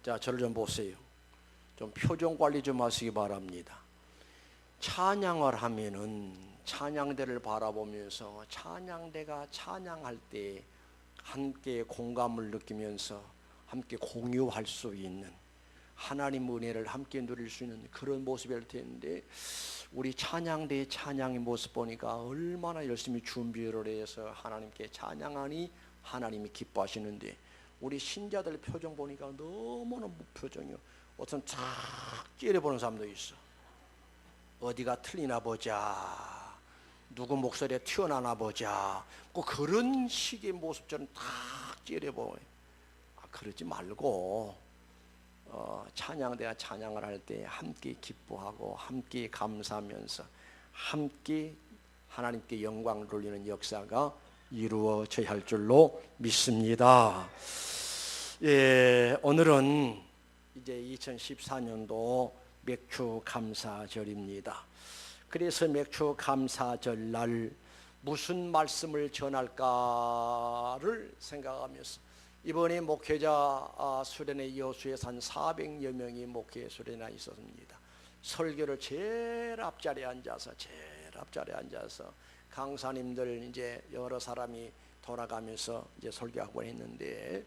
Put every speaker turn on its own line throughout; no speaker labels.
자, 저를 좀 보세요. 좀 표정 관리 좀 하시기 바랍니다. 찬양을 하면은 찬양대를 바라보면서 찬양대가 찬양할 때 함께 공감을 느끼면서 함께 공유할 수 있는 하나님 은혜를 함께 누릴 수 있는 그런 모습일 텐데, 우리 찬양대의 찬양의 모습 보니까 얼마나 열심히 준비를 해서 하나님께 찬양하니 하나님이 기뻐하시는데, 우리 신자들 표정 보니까 너무나 무표정이요. 어떤 쫙 째려보는 사람도 있어. 어디가 틀리나 보자, 누구 목소리에 튀어나나 보자, 꼭 그런 식의 모습처럼 탁 째려보고. 그러지 말고 찬양대가 찬양을 할 때 함께 기뻐하고 함께 감사하면서 함께 하나님께 영광을 돌리는 역사가 이루어져야 할 줄로 믿습니다. 예, 오늘은 이제 2014년도 맥주 감사절입니다. 그래서 맥주 감사절 날 무슨 말씀을 전할까를 생각하면서 이번에 목회자 수련회 여수에서 한 400여 명이 목회 수련회에 있었습니다. 설교를 제일 앞자리에 앉아서 강사님들 이제 여러 사람이 돌아가면서 이제 설교하고 했는데,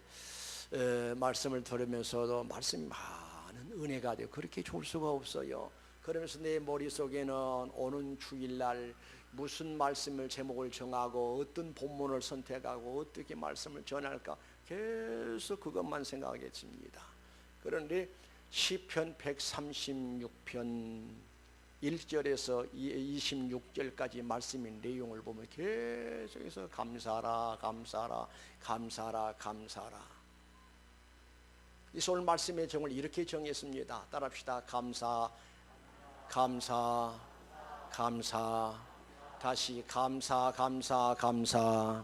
말씀을 들으면서도 말씀이 많은 은혜가 돼요. 그렇게 좋을 수가 없어요. 그러면서 내 머릿속에는 오는 주일날 무슨 말씀을 제목을 정하고 어떤 본문을 선택하고 어떻게 말씀을 전할까 계속 그것만 생각하겠습니다. 그런데 시편 136편 1절에서 26절까지 말씀의 내용을 보면 계속해서 감사하라 감사하라 감사하라 감사하라. 그래서 오늘 말씀의 정을 이렇게 정했습니다. 따라합시다. 감사 감사 감사, 다시 감사 감사 감사.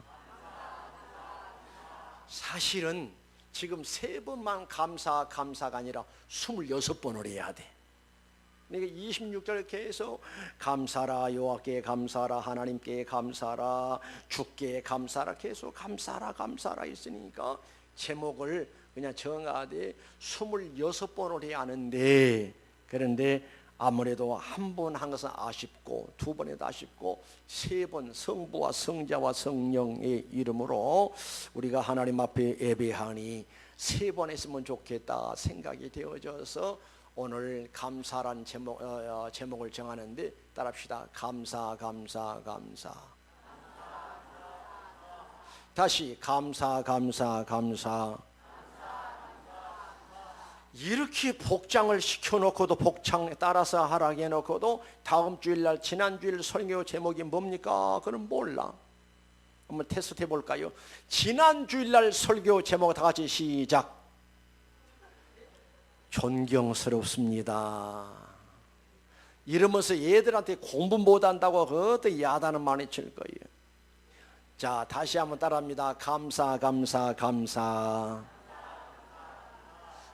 사실은 지금 3번만 감사 감사가 아니라 26번을 해야 돼. 그러니까 26절 계속 감사라 여호와께 감사라 하나님께 감사라 주께 감사라 계속 감사라 감사라 있으니까 제목을 그냥 정하되 26번을 해야 하는데, 그런데 아무래도 한 번 한 것은 아쉽고 두 번 해도 아쉽고 3번 성부와 성자와 성령의 이름으로 우리가 하나님 앞에 예배하니 3번 했으면 좋겠다 생각이 되어져서 오늘 감사란 제목을 정하는데, 따라합시다. 감사 감사 감사. 다시 감사 감사 감사. 이렇게 복장을 시켜놓고도 복장 따라서 하라고 해놓고도 다음 주일날 지난 주일 설교 제목이 뭡니까? 그럼 몰라. 한번 테스트 해볼까요? 지난 주일날 설교 제목 다 같이 시작. 존경스럽습니다. 이러면서 얘들한테 공부 못한다고 그것도 야단은 많이 칠 거예요. 자, 다시 한번 따라합니다. 감사 감사 감사.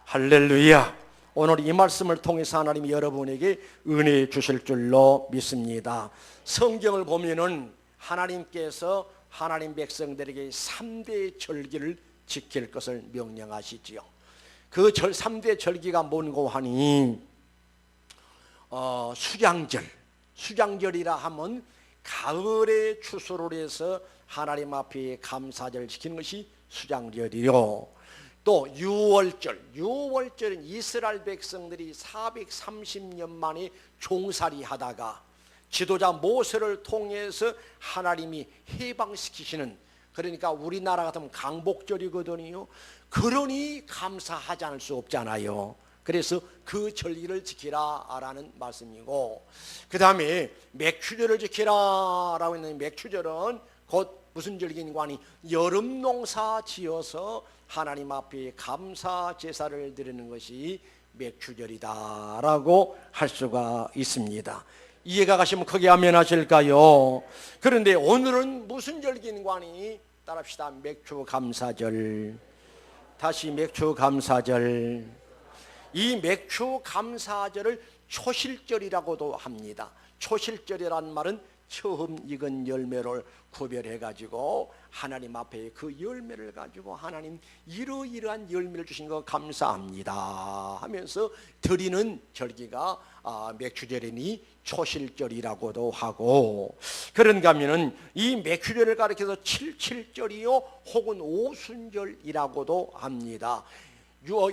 할렐루야. 오늘 이 말씀을 통해서 하나님이 여러분에게 은혜 주실 줄로 믿습니다. 성경을 보면은 하나님께서 하나님 백성들에게 3대 절기를 지킬 것을 명령하시지요. 그 3대 절기가 뭔고 하니 수장절이라 하면 가을에 추수를 해서 하나님 앞에 감사절 지키는 것이 수장절이요. 또 유월절은 이스라엘 백성들이 430년 만에 종살이 하다가 지도자 모세를 통해서 하나님이 해방시키시는, 그러니까 우리나라 같으면 강복절이거든요. 그러니 감사하지 않을 수 없잖아요. 그래서 그 절기를 지키라라는 말씀이고, 그 다음에 맥추절을 지키라라고 했는데, 맥추절은 곧 무슨 절기인가 하니 여름 농사 지어서 하나님 앞에 감사 제사를 드리는 것이 맥추절이다라고 할 수가 있습니다. 이해가 가시면 크게 아멘 하실까요? 그런데 오늘은 무슨 절기인가 하니 따라합시다. 맥추감사절. 다시 맥추감사절. 이 맥추감사절을 초실절이라고도 합니다. 초실절이란 말은 처음 익은 열매를 구별해 가지고 하나님 앞에 그 열매를 가지고 하나님 이러이러한 열매를 주신 거 감사합니다 하면서 드리는 절기가 맥추절이니 초실절이라고도 하고, 그런가 하면은 이 맥추절을 가리켜서 칠칠절이요 혹은 오순절이라고도 합니다.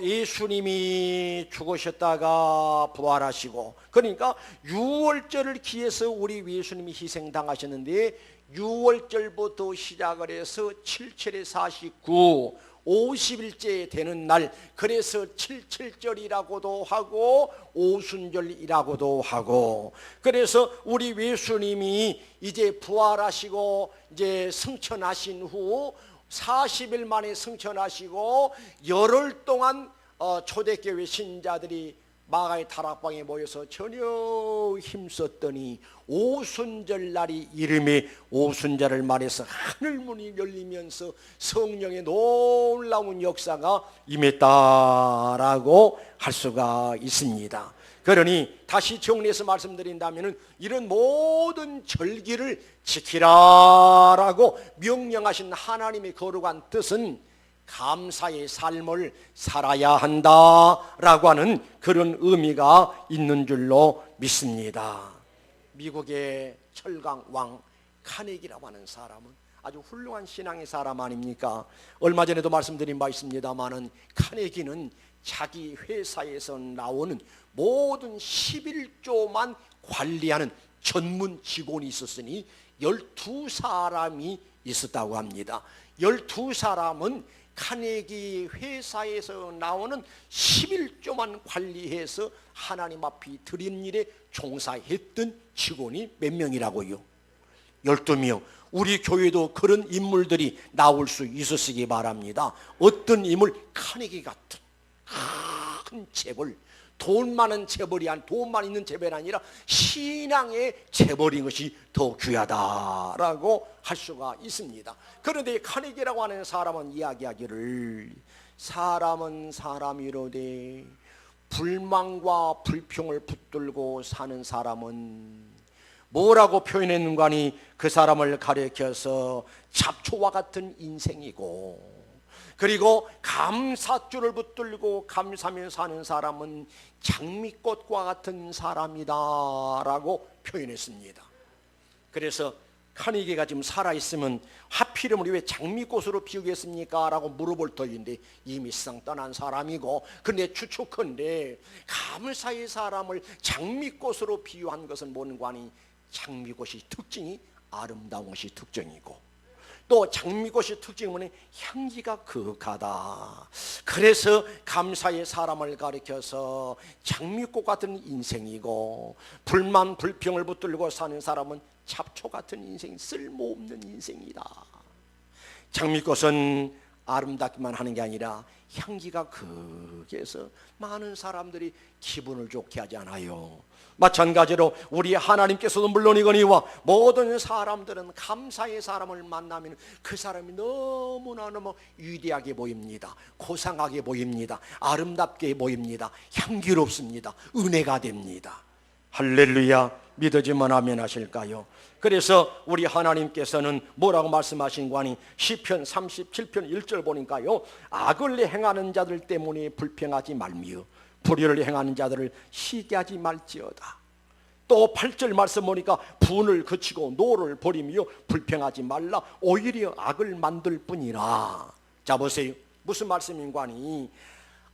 예수님이 죽으셨다가 부활하시고, 그러니까 유월절을 기해서 우리 예수님이 희생당하셨는데 6월절부터 시작을 해서 77에 49 50일째 되는 날, 그래서 칠칠절이라고도 하고 오순절이라고도 하고, 그래서 우리 예수님이 이제 부활하시고 이제 승천하신 후 40일 만에 승천하시고 열흘 동안 초대교회 신자들이 마가의 다락방에 모여서 전혀 힘썼더니 오순절 날이 이름에 오순절을 말해서 하늘문이 열리면서 성령의 놀라운 역사가 임했다라고 할 수가 있습니다. 그러니 다시 정리해서 말씀드린다면 이런 모든 절기를 지키라라고 명령하신 하나님의 거룩한 뜻은 감사의 삶을 살아야 한다라고 하는 그런 의미가 있는 줄로 믿습니다. 미국의 철강 왕 카네기라고 하는 사람은 아주 훌륭한 신앙의 사람 아닙니까? 얼마 전에도 말씀드린 바 있습니다마는 카네기는 자기 회사에서 나오는 모든 11조만 관리하는 전문 직원이 있었으니 12사람이 있었다고 합니다. 12사람은 카네기 회사에서 나오는 11조만 관리해서 하나님 앞에 드린 일에 종사했던 직원이 몇 명이라고요? 12명. 우리 교회도 그런 인물들이 나올 수 있었으기 바랍니다. 어떤 인물? 카네기 같은 큰 재벌, 돈 많은 재벌이 돈만 있는 재벌이 아니라 신앙의 재벌인 것이 더 귀하다라고 할 수가 있습니다. 그런데 카네기라고 하는 사람은 이야기하기를 사람은 사람이로되 불만과 불평을 붙들고 사는 사람은 뭐라고 표현했는가 하니 그 사람을 가리켜서 잡초와 같은 인생이고, 그리고 감사줄을 붙들고 감사하며 사는 사람은 장미꽃과 같은 사람이다라고 표현했습니다. 그래서 카네기가 지금 살아있으면 하필이면 우리 왜 장미꽃으로 비우겠습니까? 라고 물어볼 터인데 이미 세상 떠난 사람이고, 근데 추측컨대 감사의 사람을 장미꽃으로 비유한 것은 뭔가 하니 장미꽃이 특징이 아름다운 것이 특징이고, 또 장미꽃의 특징은 향기가 거룩하다. 그래서 감사의 사람을 가리켜서 장미꽃 같은 인생이고, 불만 불평을 붙들고 사는 사람은 잡초 같은 인생, 쓸모없는 인생이다. 장미꽃은 아름답기만 하는 게 아니라 향기가 거기에서 많은 사람들이 기분을 좋게 하지 않아요. 마찬가지로 우리 하나님께서도 물론이거니와 모든 사람들은 감사의 사람을 만나면 그 사람이 너무나 위대하게 보입니다. 고상하게 보입니다. 아름답게 보입니다. 향기롭습니다. 은혜가 됩니다. 할렐루야. 믿어지면 아멘 하실까요? 그래서 우리 하나님께서는 뭐라고 말씀하신 거 아니? 시편 37편 1절 보니까요, 악을 행하는 자들 때문에 불평하지 말며 불의를 행하는 자들을 시기하지 말지어다. 또 8절 말씀 보니까 분을 그치고 노를 버리며 불평하지 말라, 오히려 악을 만들 뿐이라. 자 보세요, 무슨 말씀인가 하니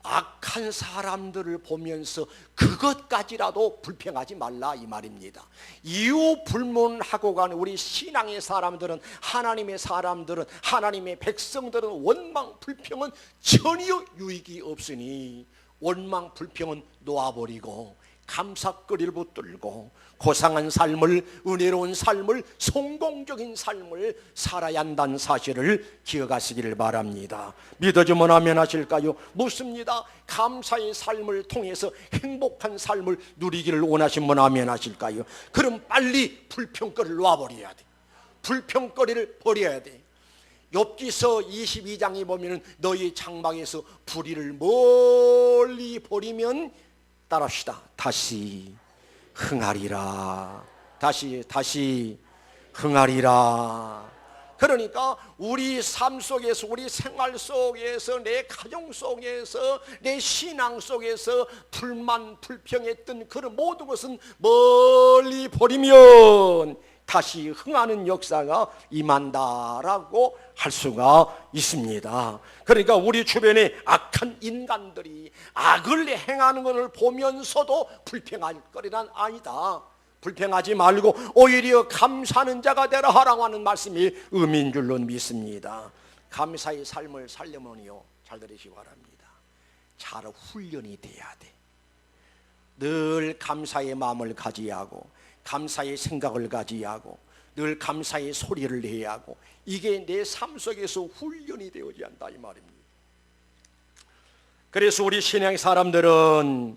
악한 사람들을 보면서 그것까지라도 불평하지 말라 이 말입니다. 이유 불문하고 가는 우리 신앙의 사람들은, 하나님의 사람들은, 하나님의 백성들은 원망 불평은 전혀 유익이 없으니 원망 불평은 놓아버리고 감사거리를 붙들고 고상한 삶을, 은혜로운 삶을, 성공적인 삶을 살아야 한다는 사실을 기억하시기를 바랍니다. 믿어주면 아멘 하실까요? 묻습니다. 감사의 삶을 통해서 행복한 삶을 누리기를 원하신 분 아멘 하실까요? 그럼 빨리 불평거리를 놔버려야 돼. 불평거리를 버려야 돼. 욥기서 22장에 보면 너희 장막에서 불의를 멀리 버리면 따라합시다. 다시 흥하리라. 다시 흥하리라. 그러니까 우리 삶 속에서, 우리 생활 속에서, 내 가정 속에서, 내 신앙 속에서 불만 불평했던 그런 모든 것은 멀리 버리면 다시 흥하는 역사가 임한다라고 할 수가 있습니다. 그러니까 우리 주변에 악한 인간들이 악을 행하는 것을 보면서도 불평할 거리란 아니다. 불평하지 말고 오히려 감사하는 자가 되라 하라고 하는 말씀이 의미인 줄로 믿습니다. 감사의 삶을 살려면요, 잘 들으시기 바랍니다. 잘 훈련이 돼야 돼. 늘 감사의 마음을 가져야 하고, 감사의 생각을 가져야 하고, 늘 감사의 소리를 내야 하고, 이게 내 삶 속에서 훈련이 되어야 한다 이 말입니다. 그래서 우리 신앙 사람들은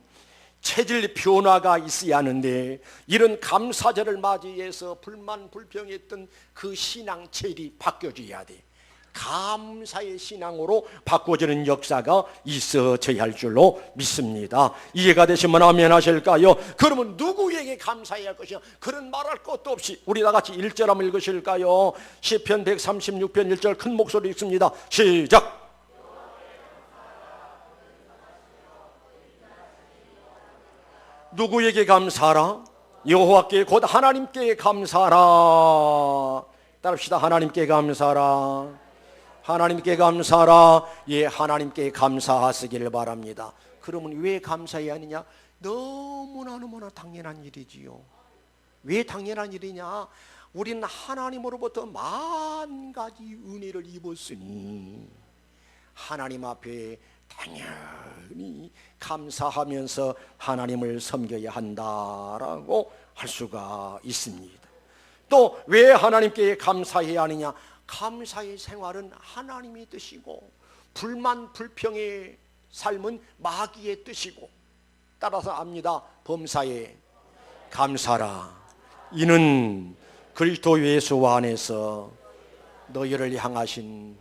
체질 변화가 있어야 하는데, 이런 감사절을 맞이해서 불만 불평했던 그 신앙 체질이 바뀌어져야 돼. 감사의 신앙으로 바꿔지는 역사가 있어져야 할 줄로 믿습니다. 이해가 되시면 아멘 하실까요? 그러면 누구에게 감사해야 할 것이냐? 그런 말할 것도 없이 우리 다 같이 1절 한번 읽으실까요? 시편 136편 1절 큰 목소리 읽습니다. 시작. 누구에게 감사하라? 여호와께 곧 하나님께 감사하라. 따릅시다. 하나님께 감사하라. 하나님께 감사하라. 예, 하나님께 감사하시기를 바랍니다. 그러면 왜 감사해야 하느냐? 너무나 당연한 일이지요. 왜 당연한 일이냐? 우리는 하나님으로부터 만 가지 은혜를 입었으니 하나님 앞에 당연히 감사하면서 하나님을 섬겨야 한다라고 할 수가 있습니다. 또 왜 하나님께 감사해야 하느냐? 감사의 생활은 하나님의 뜻이고, 불만 불평의 삶은 마귀의 뜻이고, 따라서 압니다. 범사에 감사라. 이는 그리스도 예수 안에서 너희를 향하신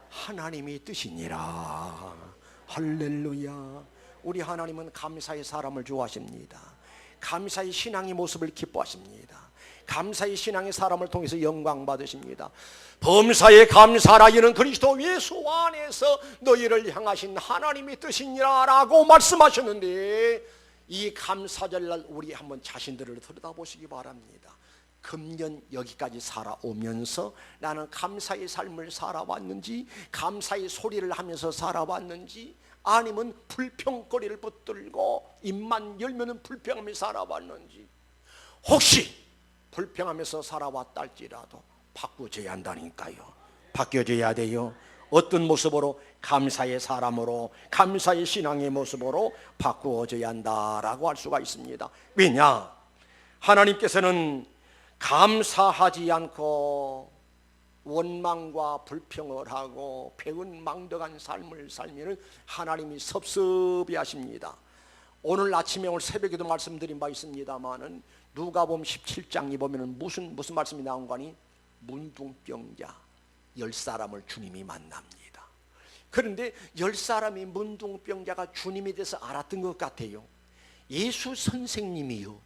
하나님의 뜻이니라. 할렐루야. 우리 하나님은 감사의 사람을 좋아하십니다. 감사의 신앙의 모습을 기뻐하십니다. 감사의 신앙의 사람을 통해서 영광 받으십니다. 범사에 감사라. 이는 그리스도 예수 안에서 너희를 향하신 하나님의 뜻이니라 라고 말씀하셨는데, 이 감사절날 우리 한번 자신들을 들여다보시기 바랍니다. 금년 여기까지 살아오면서 나는 감사의 삶을 살아왔는지, 감사의 소리를 하면서 살아왔는지, 아니면 불평거리를 붙들고 입만 열면은 불평하며 살아왔는지, 혹시 불평하면서 살아왔다 할지라도 바꿔줘야 한다니까요. 바뀌어져야 돼요. 어떤 모습으로? 감사의 사람으로, 감사의 신앙의 모습으로 바꾸어져야 한다라고 할 수가 있습니다. 왜냐? 하나님께서는 감사하지 않고 원망과 불평을 하고 배은망덕한 삶을 살면 하나님이 섭섭해 하십니다. 오늘 아침에, 오늘 새벽에도 말씀드린 바 있습니다마는 누가복음 17장에 보면 무슨 말씀이 나온 거니? 문둥병자 10사람을 주님이 만납니다. 그런데 10사람이 문둥병자가 주님에 대해서 알았던 것 같아요. 예수 선생님이요,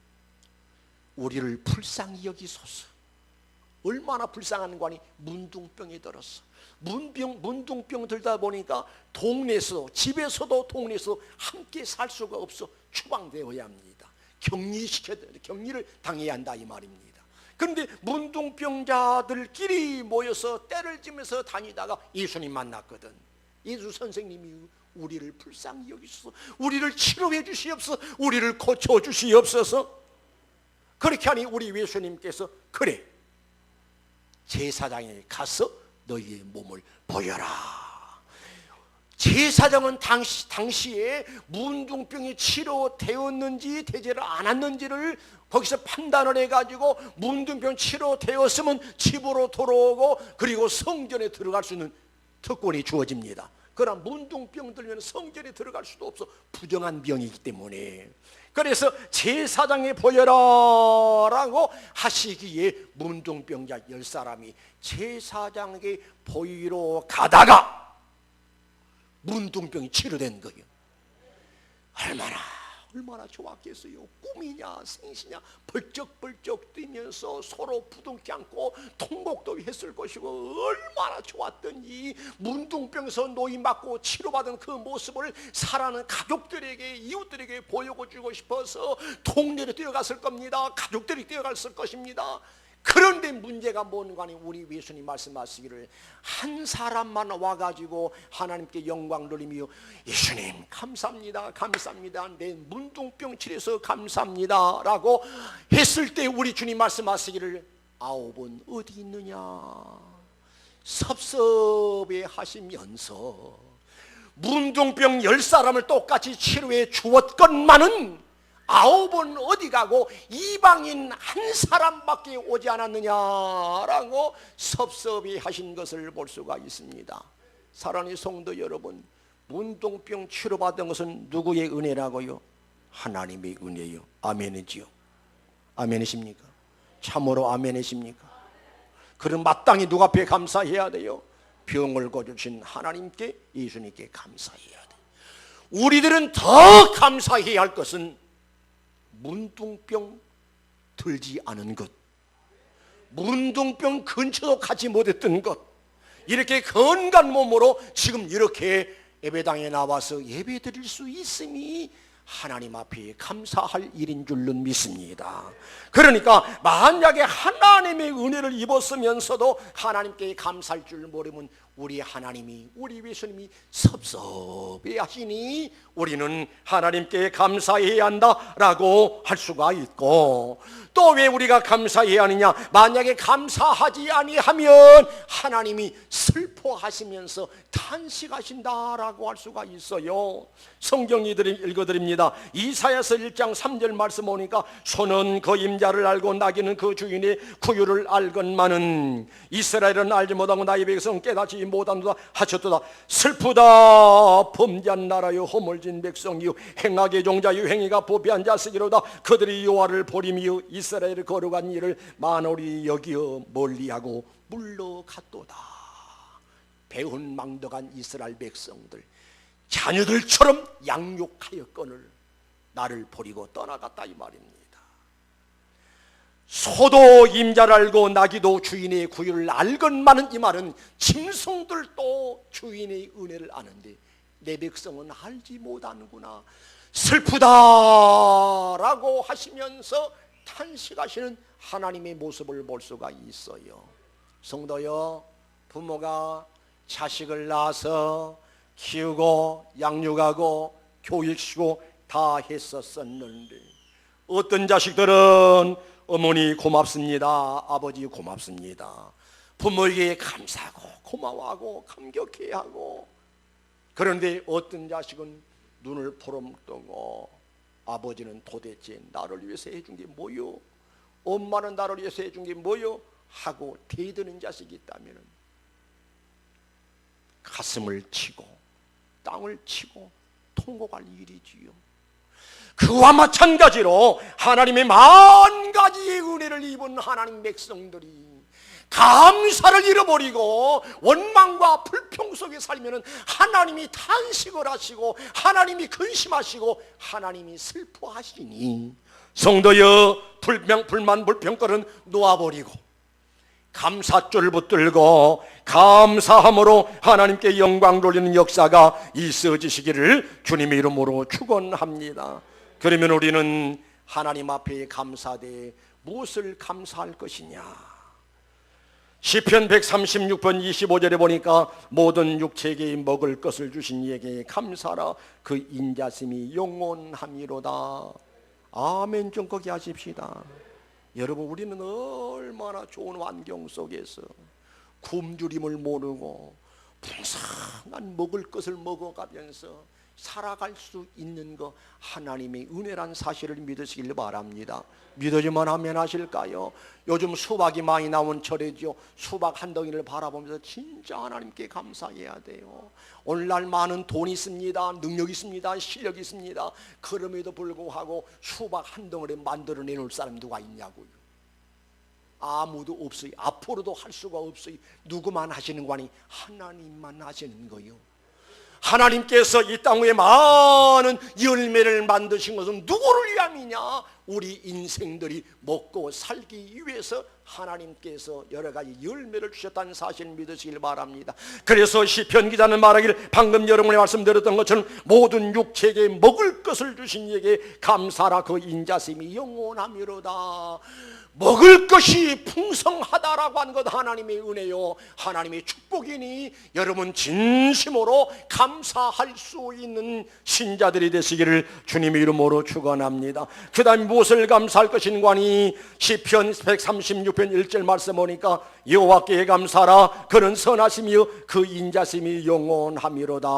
우리를 불쌍히 여기소서. 얼마나 불쌍한 거니? 문둥병이 들었어. 문둥병 들다 보니까 동네에서, 집에서도 동네에서 함께 살 수가 없어. 추방되어야 합니다. 격리를 당해야 한다 이 말입니다. 그런데 문둥병자들끼리 모여서 때를 지면서 다니다가 예수님 만났거든. 예수 선생님이 우리를 불쌍히 여기소서, 우리를 치료해 주시옵소서, 우리를 고쳐 주시옵소서. 그렇게 하니 우리 예수님께서 그래, 제사장에 가서 너희의 몸을 보여라. 제사장은 당시에 문둥병이 치료되었는지 되지 않았는지를 거기서 판단을 해가지고 문둥병 치료되었으면 집으로 돌아오고 그리고 성전에 들어갈 수 있는 특권이 주어집니다. 그러나 문둥병 들면 성전에 들어갈 수도 없어. 부정한 병이기 때문에. 그래서 제사장에 보여라라고 하시기에 문둥병자 10사람이 제사장에게 보이러 가다가 문둥병이 치료된 거예요. 얼마나 좋았겠어요. 꿈이냐 생시냐 벌쩍벌쩍 뛰면서 서로 부둥켜 안고 통곡도 했을 것이고, 얼마나 좋았던 이 문둥병에서 노인 맞고 치료받은 그 모습을 사랑하는 가족들에게, 이웃들에게 보여주고 싶어서 동네로 뛰어갔을 겁니다. 가족들이 뛰어갔을 것입니다. 그런데 문제가 뭔가 하니, 우리 예수님 말씀하시기를 한 사람만 와가지고 하나님께 영광 돌리며 예수님 감사합니다, 감사합니다, 내 문둥병 치료해서 감사합니다 라고 했을 때 우리 주님 말씀하시기를 아홉은 어디 있느냐 섭섭해 하시면서 문둥병 10사람을 똑같이 치료해 주었건만은 아홉은 어디 가고 이방인 한 사람밖에 오지 않았느냐라고 섭섭해 하신 것을 볼 수가 있습니다. 사랑하는 성도 여러분, 문둥병 치료받은 것은 누구의 은혜라고요? 하나님의 은혜요. 아멘이지요? 아멘이십니까? 참으로 아멘이십니까? 그럼 마땅히 누가 앞에 감사해야 돼요? 병을 고쳐주신 하나님께, 예수님께 감사해야 돼요. 우리들은 더 감사해야 할 것은 문둥병 들지 않은 것, 문둥병 근처도 가지 못했던 것, 이렇게 건강한 몸으로 지금 이렇게 예배당에 나와서 예배 드릴 수 있음이 하나님 앞에 감사할 일인 줄로 믿습니다. 그러니까 만약에 하나님의 은혜를 입었으면서도 하나님께 감사할 줄 모르면 우리 하나님이, 우리 예수님이 섭섭해 하시니 우리는 하나님께 감사해야 한다라고 할 수가 있고, 또 왜 우리가 감사해야 하느냐? 만약에 감사하지 아니하면 하나님이 슬퍼하시면서 탄식하신다라고 할 수가 있어요. 성경 읽어드립니다. 이사야서 1장 3절 말씀 보니까 소는 그 임자를 알고 나귀는 그 주인의 구유를 알건만은 이스라엘은 알지 못하고 나의 백성 깨닫지 못한도다 하셨도다. 슬프다 범죄한 나라여 허물진 백성이요 행악의 종자여 행위가 부패한 자식이로다. 그들이 여호와를 버리며 이스라엘을 거룩한 일을 만홀히 여기어 멀리하고 물러갔도다. 배은망덕한 이스라엘 백성들, 자녀들처럼 양육하였거늘 나를 버리고 떠나갔다 이 말입니다. 소도 임자를 알고 나귀도 주인의 구유를 알건만은, 이 말은 짐승들도 주인의 은혜를 아는데 내 백성은 알지 못하는구나, 슬프다라고 하시면서 탄식하시는 하나님의 모습을 볼 수가 있어요. 성도여, 부모가 자식을 낳아서 키우고 양육하고 교육시키고 다 했었었는데, 어떤 자식들은 어머니 고맙습니다, 아버지 고맙습니다, 부모에게 감사하고 고마워하고 감격해야 하고, 그런데 어떤 자식은 눈을 포름뜨고 아버지는 도대체 나를 위해서 해준 게 뭐요? 엄마는 나를 위해서 해준 게 뭐요? 하고 대드는 자식이 있다면 가슴을 치고 땅을 치고 통곡할 일이지요. 그와 마찬가지로 하나님의 만 가지의 은혜를 입은 하나님 백성들이 감사를 잃어버리고 원망과 불평 속에 살면 하나님이 탄식을 하시고 하나님이 근심하시고 하나님이 슬퍼하시니, 성도여, 불만 불평거리는 놓아버리고 감사줄 붙들고 감사함으로 하나님께 영광 돌리는 역사가 있어지시기를 주님의 이름으로 축원합니다. 그러면 우리는 하나님 앞에 감사되 무엇을 감사할 것이냐? 시편 136편 25절에 보니까 모든 육체에게 먹을 것을 주신 이에게 감사라, 그 인자심이 영원함이로다. 아멘 좀 거기 하십시다. 여러분, 우리는 얼마나 좋은 환경 속에서 굶주림을 모르고 풍성한 먹을 것을 먹어가면서 살아갈 수 있는 거, 하나님의 은혜란 사실을 믿으시길 바랍니다. 믿어지만 하면 하실까요? 요즘 수박이 많이 나온 철이죠. 수박 한 덩이를 바라보면서 진짜 하나님께 감사해야 돼요. 오늘날 많은 돈이 있습니다, 능력이 있습니다, 실력이 있습니다. 그럼에도 불구하고 수박 한 덩이를 만들어내놓을 사람이 누가 있냐고요. 아무도 없어요. 앞으로도 할 수가 없어요. 누구만 하시는 거 아니, 하나님만 하시는 거요. 하나님께서 이 땅 위에 많은 열매를 만드신 것은 누구를 위함이냐? 우리 인생들이 먹고 살기 위해서 하나님께서 여러 가지 열매를 주셨다는 사실을 믿으시길 바랍니다. 그래서 시편 기자는 말하기를, 방금 여러분이 말씀드렸던 것처럼 모든 육체에게 먹을 것을 주신 이에게 감사라, 그 인자심이 영원하미로다. 먹을 것이 풍성하다라고 하는 것 하나님의 은혜요, 하나님의 축복이니 여러분 진심으로 감사할 수 있는 신자들이 되시기를 주님의 이름으로 축원합니다. 그 다음에 무엇을 감사할 것인가 하니 시편 136편 1절 말씀 보니까 여호와께 감사라, 그는 선하시며 그 인자심이 영원하미로다.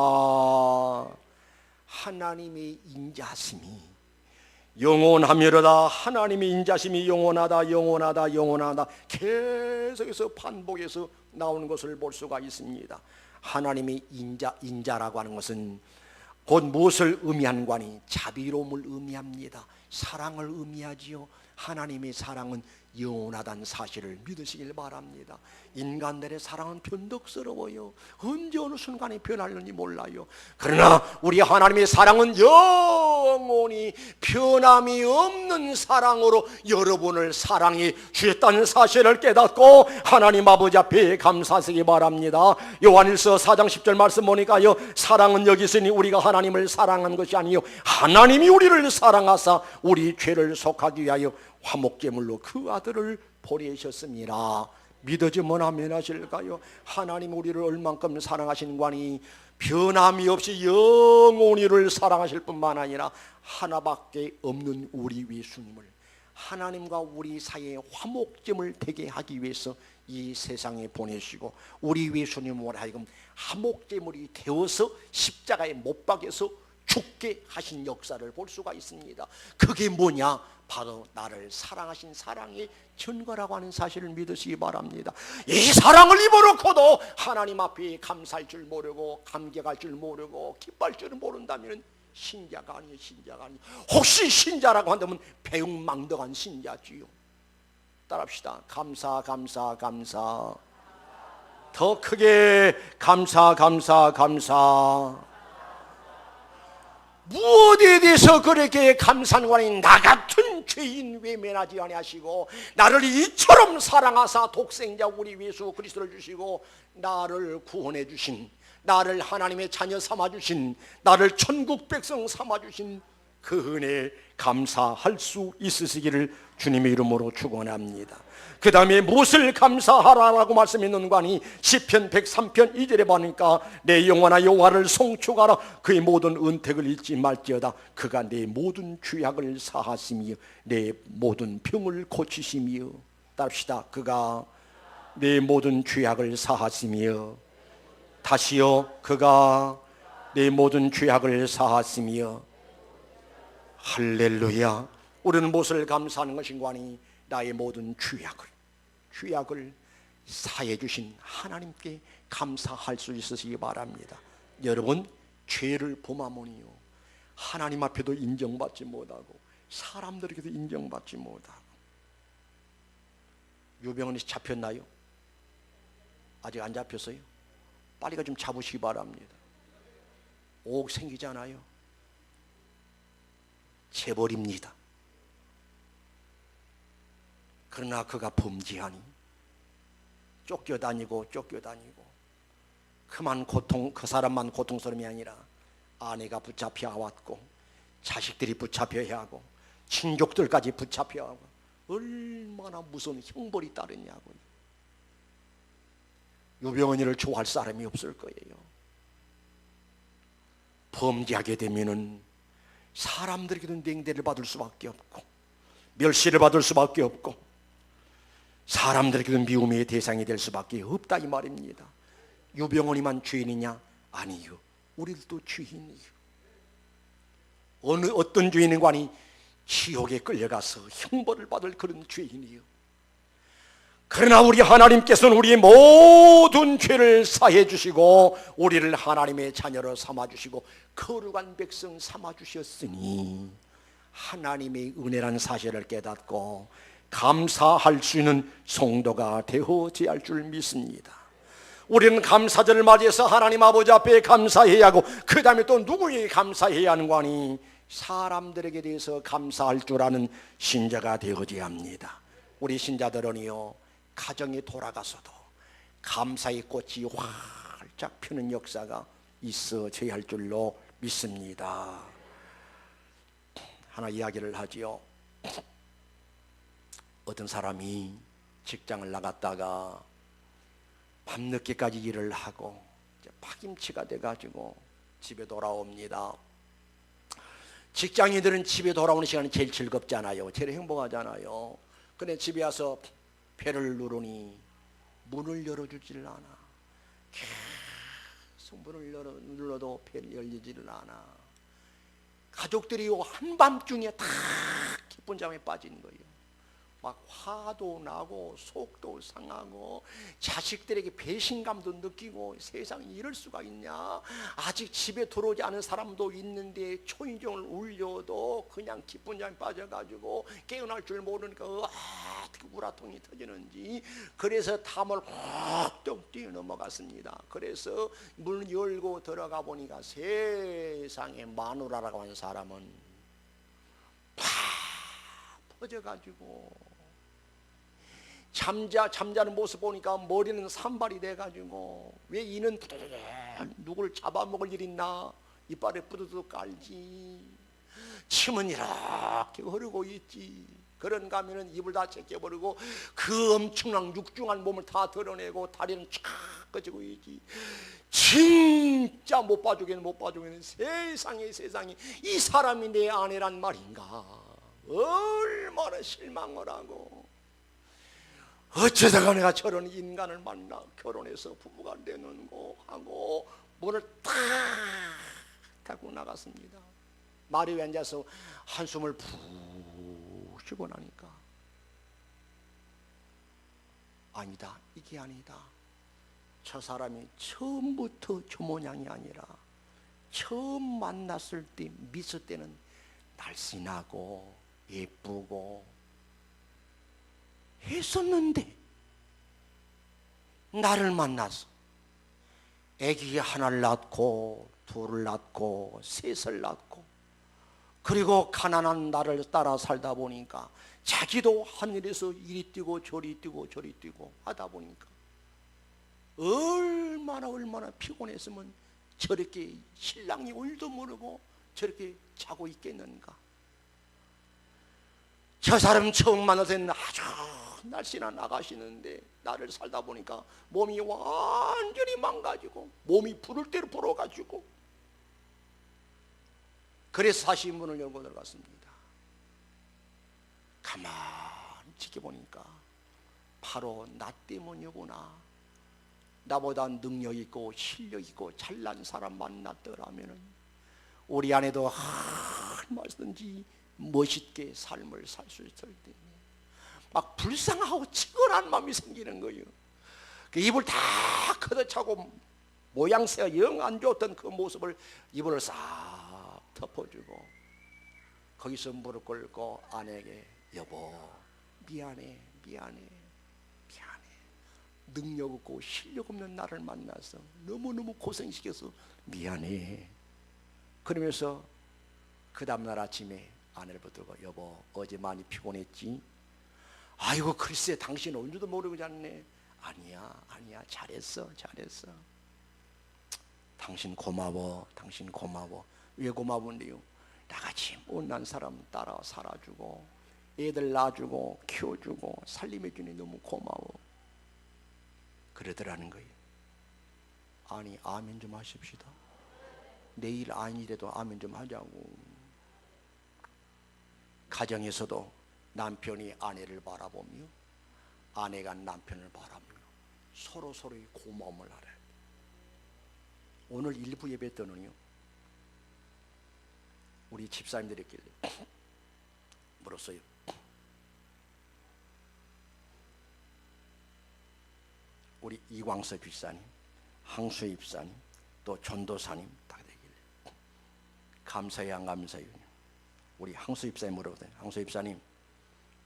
하나님의 인자심이 영원하미로다. 하나님의 인자심이 영원하다, 영원하다, 영원하다. 계속해서 반복해서 나오는 것을 볼 수가 있습니다. 하나님의 인자라고 하는 것은 곧 무엇을 의미하는 거니? 자비로움을 의미합니다. 사랑을 의미하지요. 하나님의 사랑은 영원하다는 사실을 믿으시길 바랍니다. 인간들의 사랑은 변덕스러워요. 언제 어느 순간에 변할는지 몰라요. 그러나 우리 하나님의 사랑은 영원히 변함이 없는 사랑으로 여러분을 사랑해 주셨다는 사실을 깨닫고 하나님 아버지 앞에 감사하시기 바랍니다. 요한일서 4장 10절 말씀 보니까요, 사랑은 여기 있으니 우리가 하나님을 사랑한 것이 아니요 하나님이 우리를 사랑하사 우리 죄를 속하기 위하여 화목제물로 그 아들을 보내셨습니다. 믿어지면 아멘 하실까요? 하나님 우리를 얼만큼 사랑하신 관이 변함이 없이 영원히 우리를 사랑하실 뿐만 아니라 하나밖에 없는 우리 예수님을, 하나님과 우리 사이에 화목제물 되게 하기 위해서 이 세상에 보내시고 우리 예수님을 하여금 화목제물이 되어서 십자가에 못 박여서 죽게 하신 역사를 볼 수가 있습니다. 그게 뭐냐? 바로 나를 사랑하신 사랑의 증거라고 하는 사실을 믿으시기 바랍니다. 이 사랑을 입어놓고도 하나님 앞에 감사할 줄 모르고 감격할 줄 모르고 기뻐할 줄은 모른다면 신자가 아니에요. 신자가 아니에요. 혹시 신자라고 한다면 배웅망덕한 신자지요. 따라합시다. 감사, 감사, 감사. 더 크게 감사, 감사, 감사. 무엇에 대해서 그렇게 감사하는 거니? 나 같은 죄인 외면하지 아니하시고 나를 이처럼 사랑하사 독생자 우리 예수 그리스도를 주시고 나를 구원해 주신, 나를 하나님의 자녀 삼아 주신, 나를 천국 백성 삼아 주신 그 은혜에 감사할 수 있으시기를 주님의 이름으로 축원합니다. 그 다음에 무엇을 감사하라라고 말씀했는가 하니 시편 103편 2절에 보니까 내 영혼아 여호와를 송축하라, 그의 모든 은택을 잊지 말지어다. 그가 내 모든 죄악을 사하시며 내 모든 병을 고치시며, 따릅시다. 그가 내 모든 죄악을 사하시며, 다시요, 그가 내 모든 죄악을 사하시며. 할렐루야. 우리는 무엇을 감사하는 것인가 하니 나의 모든 죄악을 사해 주신 하나님께 감사할 수 있으시기 바랍니다. 여러분, 죄를 범하면요 하나님 앞에도 인정받지 못하고 사람들에게도 인정받지 못하고. 유병헌이 잡혔나요? 아직 안 잡혔어요? 빨리가 좀 잡으시기 바랍니다. 오옥 생기잖아요. 재벌입니다. 그러나 그가 범죄하니 쫓겨다니고 그만 고통, 그 사람만 고통스러움이 아니라 아내가 붙잡혀 왔고 자식들이 붙잡혀야 하고 친족들까지 붙잡혀야 하고 얼마나 무서운 형벌이 따르냐고요. 유병헌이를 좋아할 사람이 없을 거예요. 범죄하게 되면은 사람들에게도 냉대를 받을 수밖에 없고 멸시를 받을 수밖에 없고 사람들에게도 미움의 대상이 될 수밖에 없다 이 말입니다. 유병헌이만 죄인이냐? 아니요, 우리들도 죄인이요. 어떤 죄인인가 하니 지옥에 끌려가서 형벌을 받을 그런 죄인이요. 그러나 우리 하나님께서는 우리의 모든 죄를 사해 주시고 우리를 하나님의 자녀로 삼아 주시고 거룩한 백성 삼아 주셨으니 하나님의 은혜라는 사실을 깨닫고 감사할 수 있는 성도가 되어져야 할 줄 믿습니다. 우리는 감사절을 맞이해서 하나님 아버지 앞에 감사해야 하고 그 다음에 또 누구에게 감사해야 하는 거 아니? 사람들에게 대해서 감사할 줄 아는 신자가 되어져야 합니다. 우리 신자들은요, 가정에 돌아가서도 감사의 꽃이 활짝 피는 역사가 있어져야 할 줄로 믿습니다. 하나 이야기를 하지요. 어떤 사람이 직장을 나갔다가 밤늦게까지 일을 하고 이제 파김치가 돼가지고 집에 돌아옵니다. 직장인들은 집에 돌아오는 시간이 제일 즐겁잖아요. 제일 행복하잖아요. 근데 집에 와서 배를 누르니 문을 열어주질 않아. 계속 문을 눌러도 배를 열리지를 않아. 가족들이 한밤중에 다 기쁜 잠에 빠진 거예요. 막 화도 나고 속도 상하고 자식들에게 배신감도 느끼고, 세상에 이럴 수가 있냐, 아직 집에 들어오지 않은 사람도 있는데 초인종을 울려도 그냥 기쁜 잠에 빠져가지고 깨어날 줄 모르니까 어떻게 우라통이 터지는지. 그래서 담을 확 뛰어넘어갔습니다. 그래서 문 열고 들어가 보니까 세상에 마누라라고 하는 사람은 팍 퍼져가지고, 잠자는 모습 보니까 머리는 산발이 돼가지고, 왜 이는 누구를 잡아먹을 일 있나, 이빨에 뿌드득 깔지, 침은 이렇게 흐르고 있지. 그런가 하면은 입을 다 제껴버리고 그 엄청난 육중한 몸을 다 드러내고 다리는 쫙 꺼지고 있지. 진짜 못 봐주겠는 못 봐주겠는 세상에 이 사람이 내 아내란 말인가. 얼마나 실망을 하고, 어쩌다가 내가 저런 인간을 만나 결혼해서 부부가 되는고 하고 문을 탁 닫고 나갔습니다. 마리 위에 앉아서 한숨을 푹 쉬고 나니까, 아니다, 이게 아니다. 저 사람이 처음부터 저 모양이 아니라 처음 만났을 때 미소 때는 날씬하고 예쁘고 했었는데, 나를 만나서 아기 하나를 낳고 둘을 낳고 셋을 낳고, 그리고 가난한 나를 따라 살다 보니까 자기도 하늘에서 이리 뛰고 저리 뛰고 저리 뛰고 하다 보니까 얼마나 피곤했으면 저렇게 신랑이 울도 모르고 저렇게 자고 있겠는가. 저 사람 처음 만났을 때는 아주 날씬한 아가씨인데 나를 살다 보니까 몸이 완전히 망가지고 몸이 부를 대로 불어가지고, 그래서 다시 문을 열고 들어갔습니다. 가만히 지켜보니까 바로 나 때문이구나. 나보다 능력 있고 실력 있고 잘난 사람 만났더라면 우리 아내도 얼마든지 멋있게 삶을 살 수 있을 텐데, 막 불쌍하고 치근한 마음이 생기는 거예요. 그 입을 다 걷어차고 모양새가 영 안 좋았던 그 모습을 이불을 싹 덮어주고, 거기서 무릎 꿇고 아내에게 여보 미안해 능력 없고 실력 없는 나를 만나서 너무너무 고생시켜서 미안해. 그러면서 그 다음날 아침에 아내를 붙들고 여보 어제 많이 피곤했지? 아이고 글쎄 당신 언제도 모르고 잤네. 아니야 잘했어. 당신 고마워. 왜 고마운데요? 나같이 못난 사람 따라 살아주고 애들 낳아주고 키워주고 살림해주니 너무 고마워. 그러더라는 거예요. 아니 아멘 좀 하십시다. 내일 아니래도 아멘 좀 하자고. 가정에서도 남편이 아내를 바라보며 아내가 남편을 바라보며 서로의 고마움을 알아야 돼. 오늘 일부 예배 때는요, 우리 집사님들에게 물었어요. 우리 이광석 집사님, 항수의 집사님, 또 전도사님 다 되길래 감사해요 안 감사해요? 우리 항수 집사님 물어보세요. 항수 집사님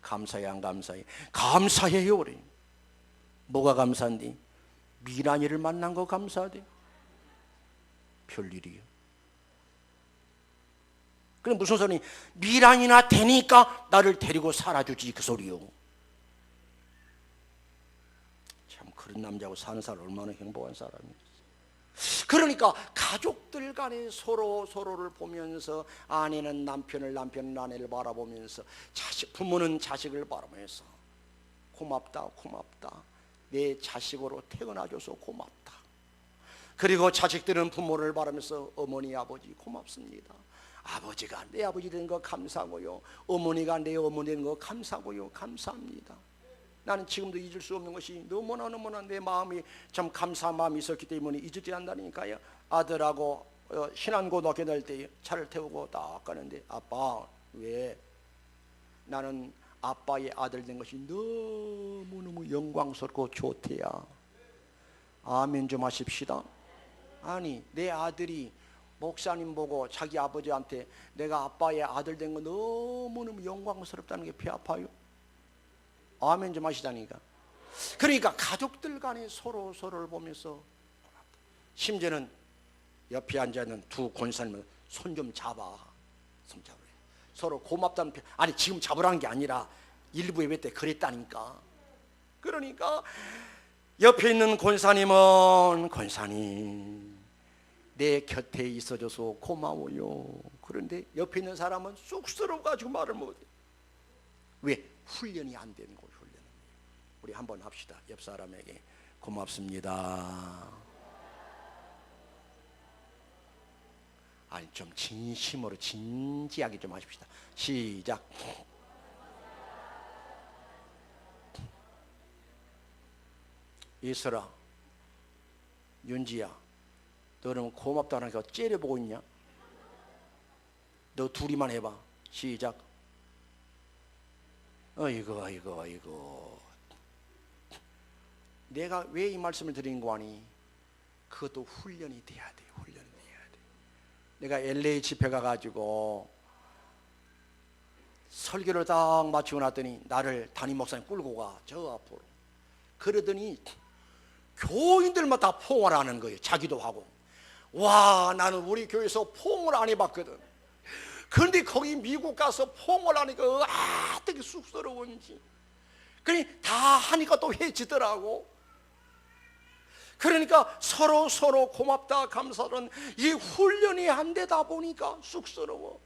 감사해요 안 감사해요? 감사해요. 그래. 뭐가 감사한디? 미란이를 만난 거 감사하대. 별일이요. 그럼 무슨 소리? 미란이나 되니까 나를 데리고 살아주지, 그 소리요. 참 그런 남자하고 사는 사람 얼마나 행복한 사람이었어. 그러니까 가족들 간에 서로를 보면서, 아내는 남편을, 남편은 아내를 바라보면서, 부모는 자식을 바라보면서 고맙다, 내 자식으로 태어나줘서 고맙다. 그리고 자식들은 부모를 바라면서 어머니, 아버지 고맙습니다. 아버지가 내 아버지 된 거 감사하고요, 어머니가 내 어머니 된 거 감사하고요, 감사합니다. 나는 지금도 잊을 수 없는 것이 너무나 내 마음이 참 감사한 마음이 있었기 때문에 잊지 않다니까요. 아들하고 신안고등학교 다닐 때 차를 태우고 딱 가는데, 아빠, 왜? 나는 아빠의 아들 된 것이 너무너무 영광스럽고 좋대야. 아멘 좀 하십시다. 아니, 내 아들이 목사님 보고 자기 아버지한테 내가 아빠의 아들 된 거 너무너무 영광스럽다는 게 배 아파요. 아멘 좀 하시다니까. 그러니까 가족들 간에 서로를 보면서, 심지어는 옆에 앉아있는 두 권사님은 손 좀 잡아, 손 잡으래. 서로 고맙다는 표, 아니 지금 잡으라는 게 아니라 일부 예배 때 그랬다니까. 그러니까 옆에 있는 권사님은, 권사님 내 곁에 있어줘서 고마워요. 그런데 옆에 있는 사람은 쑥스러워가지고 말을 못해. 왜? 훈련이 안 되는 거예요. 훈련. 우리 한번 합시다. 옆 사람에게 고맙습니다. 아니 좀 진심으로 진지하게 좀 하십시다. 시작. 이슬아, 윤지야, 너는 고맙다는 거 째려보고 있냐? 너 둘이만 해봐. 시작. 어이구. 내가 왜 이 말씀을 드린 거 아니? 그것도 훈련이 돼야 돼. 훈련이 돼야 돼. 내가 LA 집회 가가지고 설교를 딱 마치고 났더니 나를 담임 목사님 끌고 가, 저 앞으로. 그러더니 교인들만 다 포옹을 하는 거예요. 자기도 하고. 와, 나는 우리 교회에서 포옹을 안 해봤거든. 그런데 거기 미국 가서 포옹을 하니까 되게 쑥스러운지. 그러니 다 하니까 또 해지더라고. 그러니까 서로 고맙다, 감사는 이 훈련이 안 되다 보니까 쑥스러워.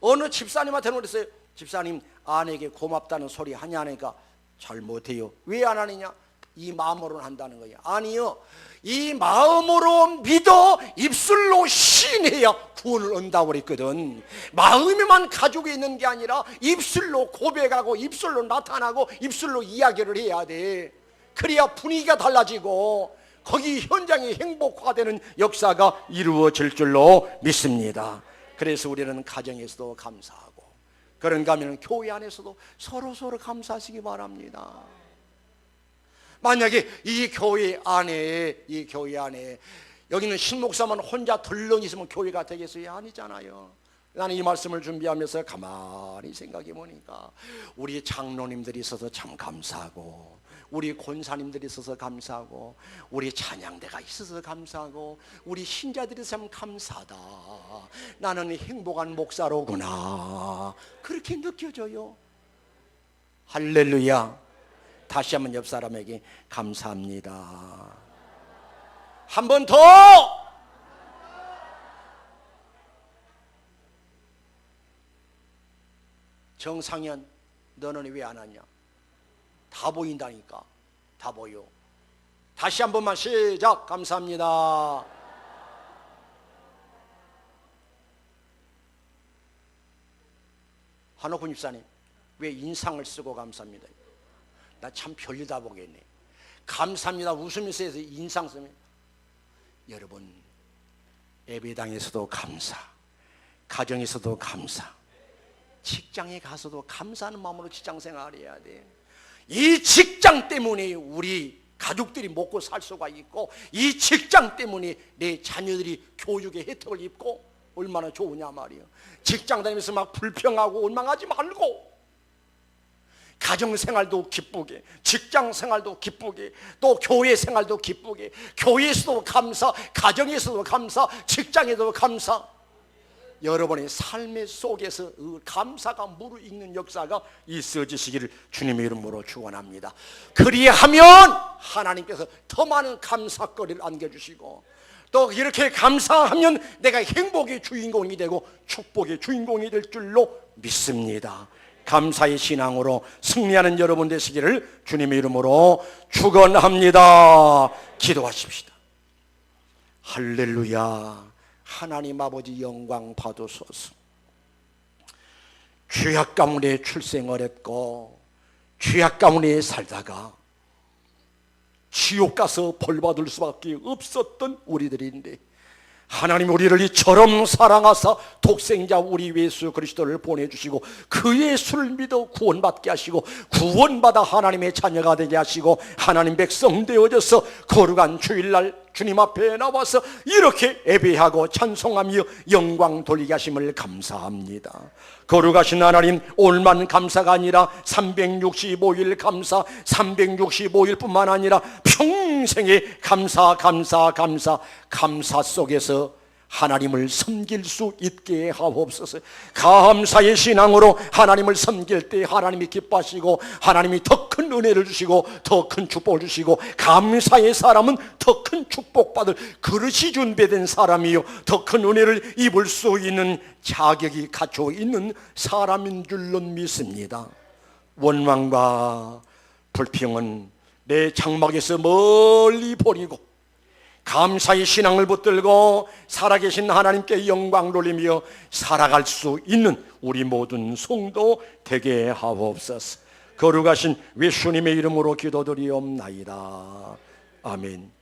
어느 집사님한테는 그랬어요. 집사님, 아내에게 고맙다는 소리 하냐 하니까 잘 못해요. 왜 안 하느냐? 이 마음으로는 한다는 거예요. 아니요, 이 마음으로 믿어 입술로 시인해야 구원을 얻는다고 그랬거든. 마음에만 가지고 있는 게 아니라 입술로 고백하고 입술로 나타나고 입술로 이야기를 해야 돼. 그래야 분위기가 달라지고 거기 현장이 행복화되는 역사가 이루어질 줄로 믿습니다. 그래서 우리는 가정에서도 감사하고, 그런가 하면 교회 안에서도 서로 감사하시기 바랍니다. 만약에 이 교회 안에 여기는 신목사만 혼자 덜렁 있으면 교회가 되겠어요? 아니잖아요. 나는 이 말씀을 준비하면서 가만히 생각해 보니까 우리 장로님들이 있어서 참 감사하고, 우리 권사님들이 있어서 감사하고, 우리 찬양대가 있어서 감사하고, 우리 신자들이 참 감사하다. 나는 행복한 목사로구나, 그렇게 느껴져요. 할렐루야. 다시 한번 옆 사람에게 감사합니다. 한 번 더. 정상현, 너는 왜 안 하냐? 다 보인다니까. 다 보여. 다시 한 번만 시작. 감사합니다. 한옥훈 집사님, 왜 인상을 쓰고 감사합니다? 나 참 별리다 보겠네. 감사합니다 웃으면서 해서 인상 쓰면, 여러분 예배당에서도 감사, 가정에서도 감사, 직장에 가서도 감사하는 마음으로 직장 생활을 해야 돼. 이 직장 때문에 우리 가족들이 먹고 살 수가 있고, 이 직장 때문에 내 자녀들이 교육의 혜택을 입고 얼마나 좋으냐 말이에요. 직장 다니면서 막 불평하고 원망하지 말고, 가정생활도 기쁘게, 직장생활도 기쁘게, 또 교회생활도 기쁘게, 교회에서도 감사, 가정에서도 감사, 직장에서도 감사. 여러분의 삶의 속에서 그 감사가 무르익는 역사가 있어지시기를 주님의 이름으로 축원합니다. 그리하면 하나님께서 더 많은 감사거리를 안겨주시고, 또 이렇게 감사하면 내가 행복의 주인공이 되고 축복의 주인공이 될 줄로 믿습니다. 감사의 신앙으로 승리하는 여러분 되시기를 주님의 이름으로 축원합니다. 기도하십시다. 할렐루야. 하나님 아버지 영광 받으소서. 죄악 가운데 출생을 했고 죄악 가운데 살다가 지옥 가서 벌 받을 수밖에 없었던 우리들인데, 하나님 우리를 이처럼 사랑하사 독생자 우리 예수 그리스도를 보내주시고 그 예수를 믿어 구원받게 하시고, 구원받아 하나님의 자녀가 되게 하시고 하나님 백성 되어져서 거룩한 주일날 주님 앞에 나와서 이렇게 예배하고 찬송하며 영광 돌리게 하심을 감사합니다. 거룩하신 하나님, 오늘만 감사가 아니라 365일 감사, 365일 뿐만 아니라 평생의 감사 속에서 하나님을 섬길 수 있게 하옵소서. 감사의 신앙으로 하나님을 섬길 때 하나님이 기뻐하시고 하나님이 더 큰 은혜를 주시고 더 큰 축복을 주시고, 감사의 사람은 더 큰 축복받을 그릇이 준비된 사람이요 더 큰 은혜를 입을 수 있는 자격이 갖춰 있는 사람인 줄로 믿습니다. 원망과 불평은 내 장막에서 멀리 버리고 감사의 신앙을 붙들고 살아계신 하나님께 영광 돌리며 살아갈 수 있는 우리 모든 성도 되게 하옵소서. 거룩하신 예수님의 이름으로 기도드리옵나이다. 아멘.